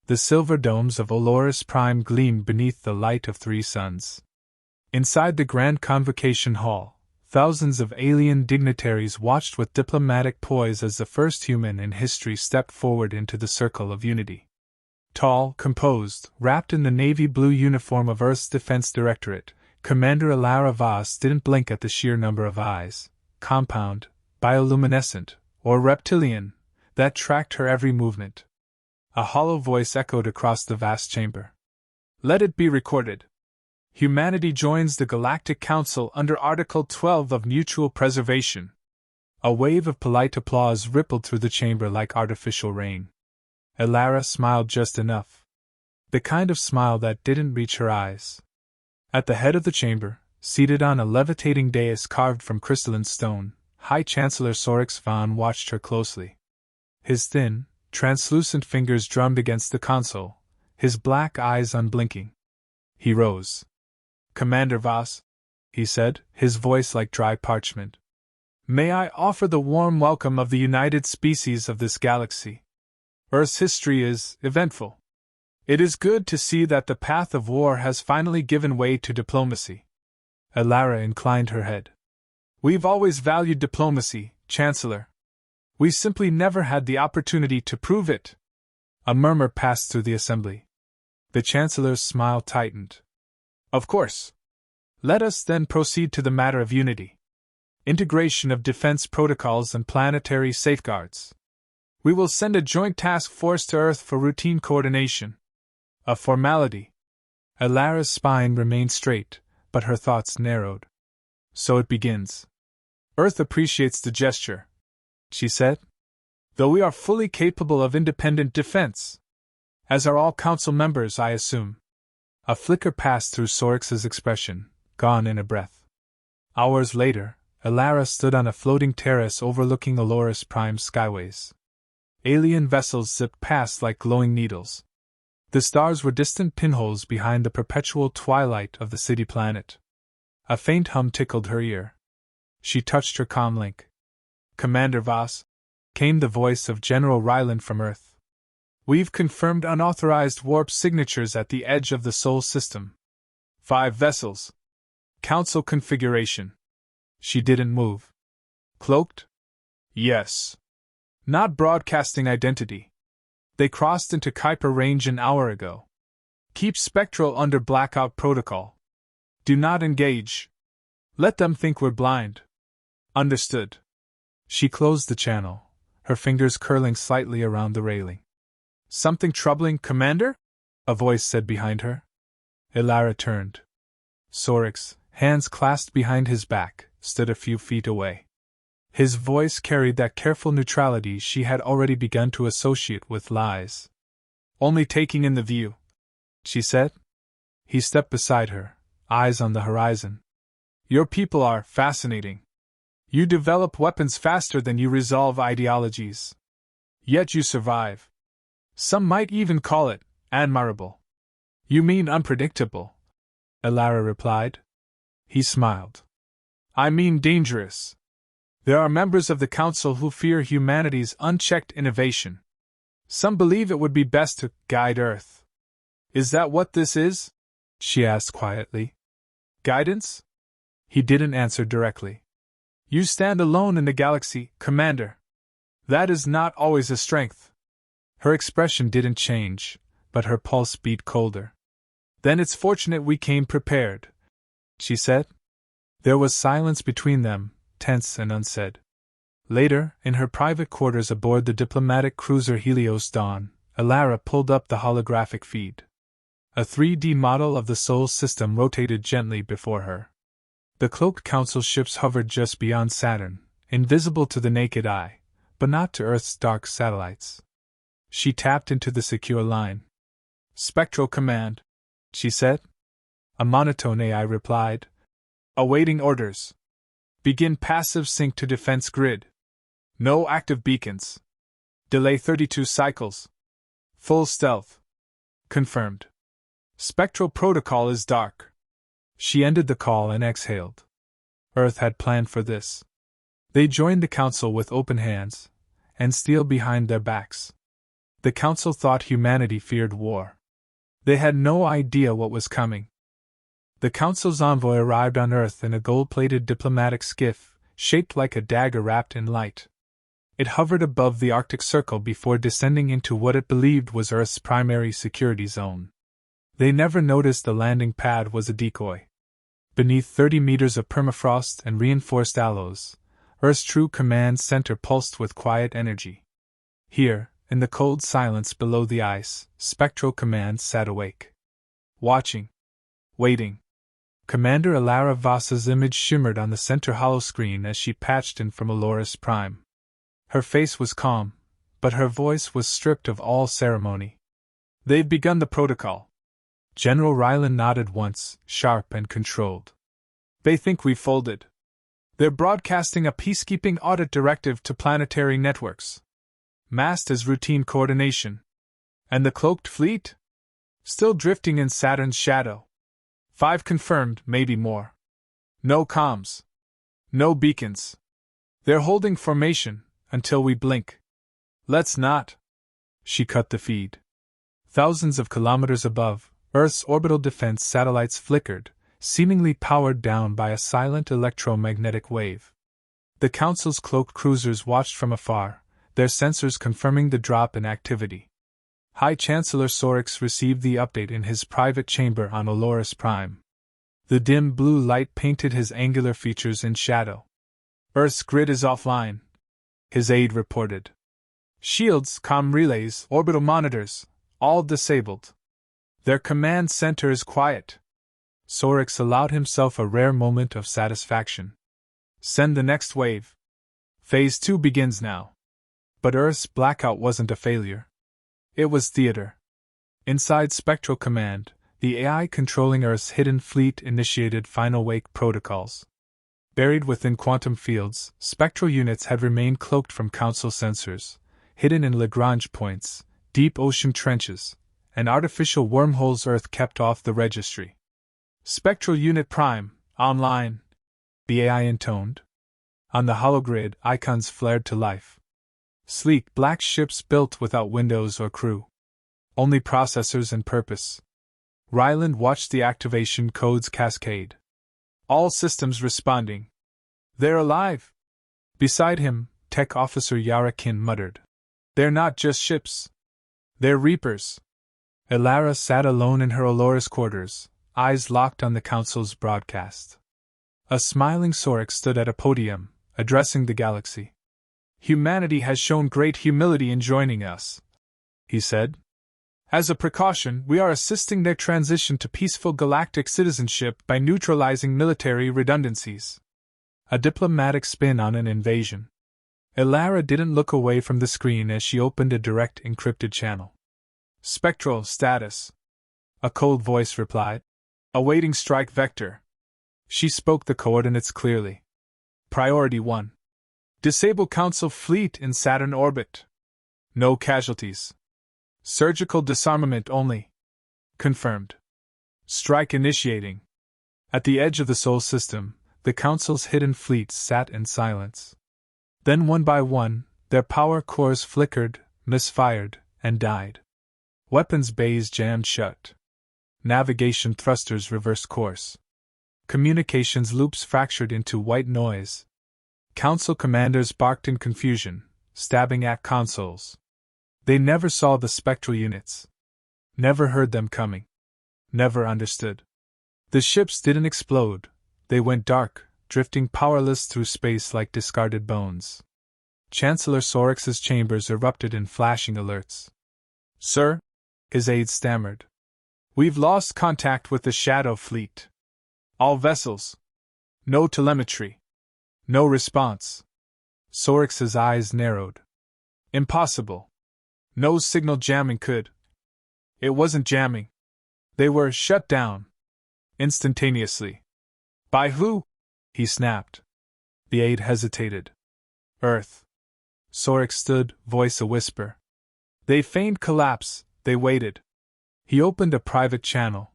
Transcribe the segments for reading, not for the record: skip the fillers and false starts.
The silver domes of Olorus Prime gleamed beneath the light of 3 suns. Inside the Grand Convocation Hall, thousands of alien dignitaries watched with diplomatic poise as the first human in history stepped forward into the circle of unity. Tall, composed, wrapped in the navy blue uniform of Earth's Defense Directorate, Commander Alara Vaz didn't blink at the sheer number of eyes, compound, bioluminescent, or reptilian, that tracked her every movement. A hollow voice echoed across the vast chamber. Let it be recorded. Humanity joins the Galactic Council under Article 12 of Mutual Preservation. A wave of polite applause rippled through the chamber like artificial rain. Alara smiled just enough. The kind of smile that didn't reach her eyes. At the head of the chamber, seated on a levitating dais carved from crystalline stone, High Chancellor Sorix Van watched her closely. His thin, translucent fingers drummed against the console, his black eyes unblinking. He rose. Commander Vaz, he said, his voice like dry parchment. May I offer the warm welcome of the united species of this galaxy? Earth's history is eventful. It is good to see that the path of war has finally given way to diplomacy. Alara inclined her head. We've always valued diplomacy, Chancellor. We simply never had the opportunity to prove it. A murmur passed through the assembly. The Chancellor's smile tightened. Of course. Let us then proceed to the matter of unity. Integration of defense protocols and planetary safeguards. We will send a joint task force to Earth for routine coordination. A formality. Alara's spine remained straight, but her thoughts narrowed. So it begins. Earth appreciates the gesture, she said. Though we are fully capable of independent defense. As are all council members, I assume. A flicker passed through Sorix's expression, gone in a breath. Hours later, Alara stood on a floating terrace overlooking Olorus Prime skyways. Alien vessels zipped past like glowing needles. The stars were distant pinholes behind the perpetual twilight of the city planet. A faint hum tickled her ear. She touched her comm link. Commander Vaz, came the voice of General Ryland from Earth. We've confirmed unauthorized warp signatures at the edge of the Sol system. 5 vessels. Council configuration. She didn't move. Cloaked? Yes. Not broadcasting identity. They crossed into Kuiper range an hour ago. Keep Spectral under blackout protocol. Do not engage. Let them think we're blind. Understood. She closed the channel, her fingers curling slightly around the railing. Something troubling, Commander? A voice said behind her. Alara turned. Sorix, hands clasped behind his back, stood a few feet away. His voice carried that careful neutrality she had already begun to associate with lies. Only taking in the view, she said. He stepped beside her, eyes on the horizon. Your people are fascinating. You develop weapons faster than you resolve ideologies. Yet you survive. Some might even call it admirable. You mean unpredictable, Alara replied. He smiled. I mean dangerous. There are members of the Council who fear humanity's unchecked innovation. Some believe it would be best to guide Earth. Is that what this is? She asked quietly. Guidance? He didn't answer directly. You stand alone in the galaxy, Commander. That is not always a strength. Her expression didn't change, but her pulse beat colder. Then it's fortunate we came prepared, she said. There was silence between them, tense and unsaid. Later, in her private quarters aboard the diplomatic cruiser Helios Dawn, Alara pulled up the holographic feed. A 3D model of the Sol system rotated gently before her. The cloaked council ships hovered just beyond Saturn, invisible to the naked eye, but not to Earth's dark satellites. She tapped into the secure line. Spectral command, she said. A monotone AI replied. Awaiting orders. Begin passive sync to defense grid. No active beacons. Delay 32 cycles. Full stealth. Confirmed. Spectral protocol is dark. She ended the call and exhaled. Earth had planned for this. They joined the council with open hands, and steel behind their backs. The Council thought humanity feared war. They had no idea what was coming. The Council's envoy arrived on Earth in a gold-plated diplomatic skiff, shaped like a dagger wrapped in light. It hovered above the Arctic Circle before descending into what it believed was Earth's primary security zone. They never noticed the landing pad was a decoy. Beneath 30 meters of permafrost and reinforced alloys, Earth's true command center pulsed with quiet energy. Here, in the cold silence below the ice, Spectral Command sat awake. Watching. Waiting. Commander Elara Voss's image shimmered on the center holoscreen as she patched in from Aloris Prime. Her face was calm, but her voice was stripped of all ceremony. "They've begun the protocol." General Ryland nodded once, sharp and controlled. "They think we've folded. They're broadcasting a peacekeeping audit directive to planetary networks. Massed as routine coordination. And the cloaked fleet? Still drifting in Saturn's shadow. 5 confirmed, maybe more. No comms. No beacons. They're holding formation, until we blink. Let's not." She cut the feed. Thousands of kilometers above, Earth's orbital defense satellites flickered, seemingly powered down by a silent electromagnetic wave. The Council's cloaked cruisers watched from afar, their sensors confirming the drop in activity. High Chancellor Sorix received the update in his private chamber on Aloris Prime. The dim blue light painted his angular features in shadow. "Earth's grid is offline," his aide reported. "Shields, comm relays, orbital monitors, all disabled. Their command center is quiet." Sorix allowed himself a rare moment of satisfaction. "Send the next wave. Phase 2 begins now." But Earth's blackout wasn't a failure. It was theater. Inside Spectral Command, the AI controlling Earth's hidden fleet initiated final wake protocols. Buried within quantum fields, spectral units had remained cloaked from Council sensors, hidden in Lagrange points, deep ocean trenches, and artificial wormholes Earth kept off the registry. "Spectral Unit Prime, online," the AI intoned. On the hologrid, icons flared to life. Sleek black ships built without windows or crew. Only processors and purpose. Ryland watched the activation codes cascade. All systems responding. "They're alive." Beside him, Tech Officer Yarakin muttered. "They're not just ships. They're Reapers." Elara sat alone in her Aloris quarters, eyes locked on the Council's broadcast. A smiling Sorix stood at a podium, addressing the galaxy. "Humanity has shown great humility in joining us," he said. "As a precaution, we are assisting their transition to peaceful galactic citizenship by neutralizing military redundancies." A diplomatic spin on an invasion. Elara didn't look away from the screen as she opened a direct encrypted channel. "Spectral status," a cold voice replied. "Awaiting strike vector." She spoke the coordinates clearly. "Priority 1. Disable Council fleet in Saturn orbit. No casualties. Surgical disarmament only. Confirmed. Strike initiating." At the edge of the Sol system, the Council's hidden fleets sat in silence. Then one by one, their power cores flickered, misfired, and died. Weapons bays jammed shut. Navigation thrusters reversed course. Communications loops fractured into white noise. Council commanders barked in confusion, stabbing at consoles. They never saw the spectral units. Never heard them coming. Never understood. The ships didn't explode. They went dark, drifting powerless through space like discarded bones. Chancellor Sorix's chambers erupted in flashing alerts. "Sir," his aide stammered. "We've lost contact with the Shadow Fleet. All vessels. No telemetry. No response." Sorix's eyes narrowed. "Impossible. No signal jamming could." "It wasn't jamming. They were shut down. Instantaneously." "By who?" he snapped. The aide hesitated. "Earth." Sorix stood, voice a whisper. "They feigned collapse, they waited." He opened a private channel.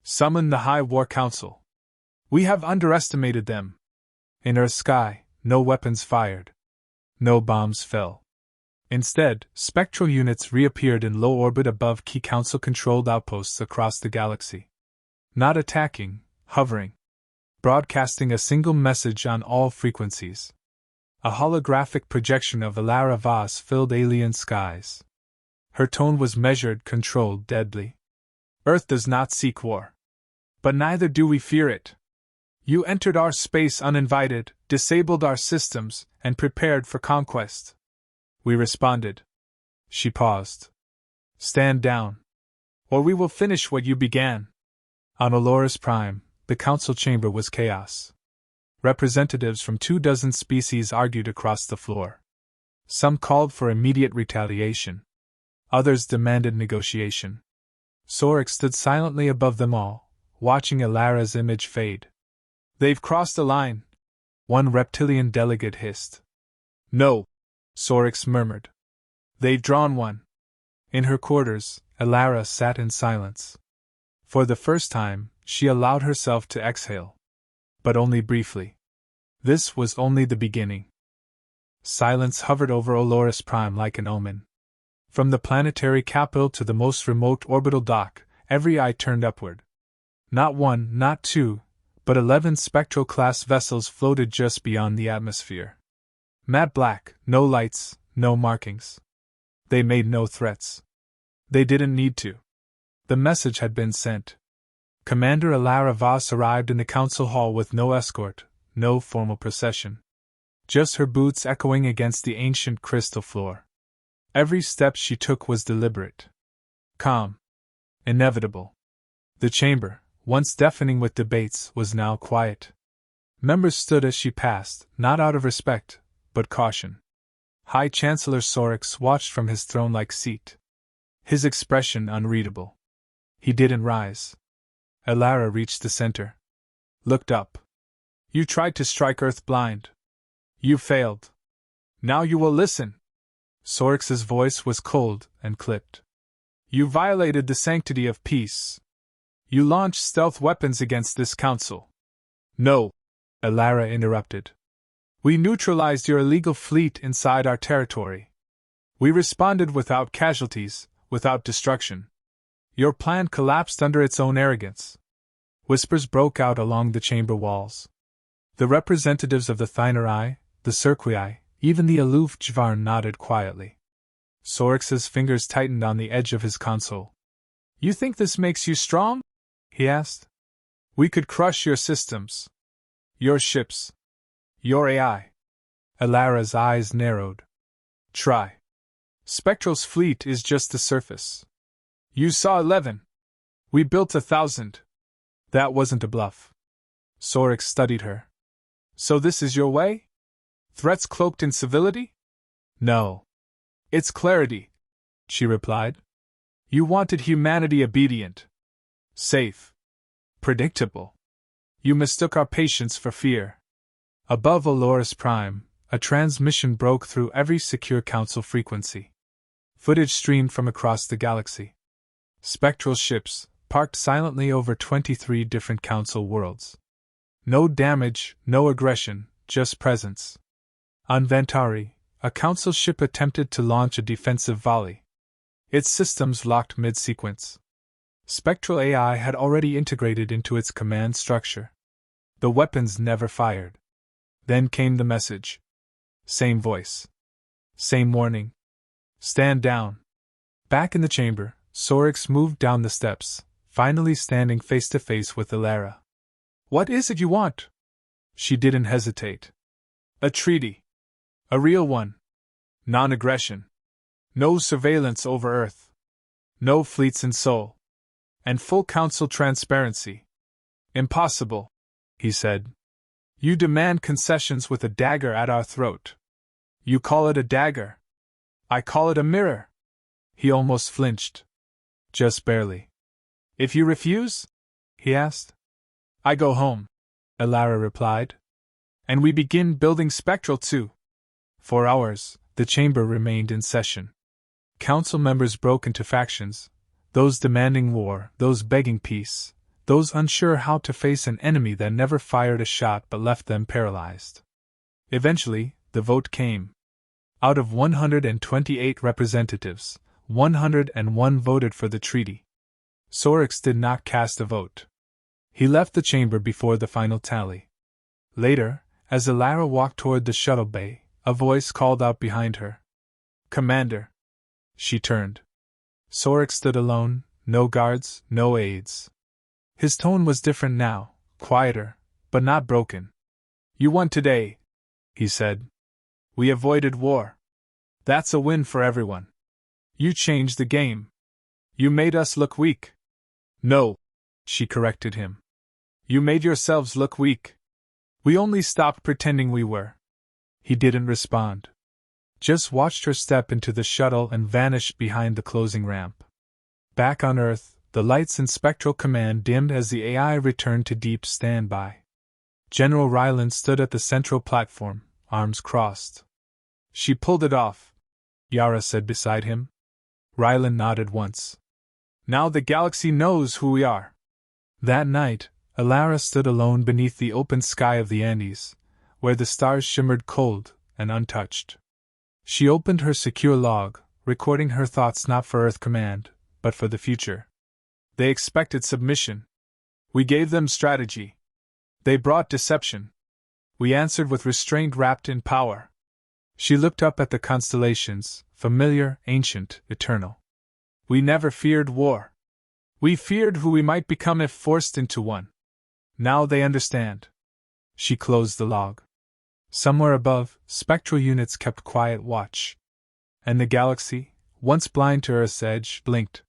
"Summon the High War Council. We have underestimated them." In Earth's sky, no weapons fired. No bombs fell. Instead, spectral units reappeared in low orbit above key council-controlled outposts across the galaxy. Not attacking, hovering. Broadcasting a single message on all frequencies. A holographic projection of Ilara Vaz filled alien skies. Her tone was measured, controlled, deadly. Earth does not seek war. But neither do we fear it. You entered our space uninvited, disabled our systems, and prepared for conquest. We responded. She paused. Stand down. Or we will finish what you began. On Oloris Prime, the council chamber was chaos. Representatives from 24 species argued across the floor. Some called for immediate retaliation. Others demanded negotiation. Sorix stood silently above them all, watching Ilara's image fade. They've crossed the line, one reptilian delegate hissed. No, Sorix murmured. They've drawn one. In her quarters, Ilara sat in silence. For the first time, she allowed herself to exhale. But only briefly. This was only the beginning. Silence hovered over Oloris Prime like an omen. From the planetary capital to the most remote orbital dock, every eye turned upward. Not one, not two, but 11 spectral-class vessels floated just beyond the atmosphere. Matte black, no lights, no markings. They made no threats. They didn't need to. The message had been sent. Commander Ilara Vaz arrived in the council hall with no escort, no formal procession. Just her boots echoing against the ancient crystal floor. Every step she took was deliberate. Calm. Inevitable. The chamber, once deafening with debates, was now quiet. Members stood as she passed, not out of respect, but caution. High Chancellor Sorix watched from his throne-like seat. His expression unreadable. He didn't rise. Ilara reached the center. Looked up. You tried to strike Earth blind. You failed. Now you will listen. Sorix's voice was cold and clipped. You violated the sanctity of peace. You launched stealth weapons against this council. No, Ilara interrupted. We neutralized your illegal fleet inside our territory. We responded without casualties, without destruction. Your plan collapsed under its own arrogance. Whispers broke out along the chamber walls. The representatives of the Thynerai, the Cirqui, even the aloof Jvar nodded quietly. Sorix's fingers tightened on the edge of his console. You think this makes you strong? He asked. We could crush your systems. Your ships. Your AI. Ilara's eyes narrowed. Try. Spectral's fleet is just the surface. You saw 11. We built 1,000. That wasn't a bluff. Sorix studied her. So this is your way? Threats cloaked in civility? No. It's clarity, she replied. You wanted humanity obedient. Safe. Predictable. You mistook our patience for fear. Above Oloris Prime, a transmission broke through every secure council frequency. Footage streamed from across the galaxy. Spectral ships, parked silently over 23 different council worlds. No damage, no aggression, just presence. On Vantari, a council ship attempted to launch a defensive volley. Its systems locked mid-sequence. Spectral AI had already integrated into its command structure. The weapons never fired. Then came the message. Same voice. Same warning. Stand down. Back in the chamber, Sorix moved down the steps, finally standing face to face with Ilara. What is it you want? She didn't hesitate. A treaty. A real one. Non-aggression. No surveillance over Earth. No fleets in Sol. And full council transparency. Impossible, he said. You demand concessions with a dagger at our throat. You call it a dagger. I call it a mirror. He almost flinched. Just barely. If you refuse? He asked. I go home, Ilara replied. And we begin building Spectral too. For hours, the chamber remained in session. Council members broke into factions, those demanding war, those begging peace, those unsure how to face an enemy that never fired a shot but left them paralyzed. Eventually, the vote came. Out of 128 representatives, 101 voted for the treaty. Sorix did not cast a vote. He left the chamber before the final tally. Later, as Alara walked toward the shuttle bay, a voice called out behind her. "Commander!" She turned. Sorix stood alone, no guards, no aides. His tone was different now, quieter, but not broken. "You won today," he said. "We avoided war. That's a win for everyone. You changed the game. You made us look weak." "No," she corrected him. "You made yourselves look weak. We only stopped pretending we were." He didn't respond. Just watched her step into the shuttle and vanish behind the closing ramp. Back on Earth, the lights in Spectral Command dimmed as the AI returned to deep standby. General Ryland stood at the central platform, arms crossed. "She pulled it off," Yara said beside him. Ryland nodded once. "Now the galaxy knows who we are." That night, Alara stood alone beneath the open sky of the Andes, where the stars shimmered cold and untouched. She opened her secure log, recording her thoughts not for Earth Command, but for the future. They expected submission. We gave them strategy. They brought deception. We answered with restraint wrapped in power. She looked up at the constellations, familiar, ancient, eternal. We never feared war. We feared who we might become if forced into one. Now they understand. She closed the log. Somewhere above, spectral units kept quiet watch. And the galaxy, once blind to Earth's edge, blinked,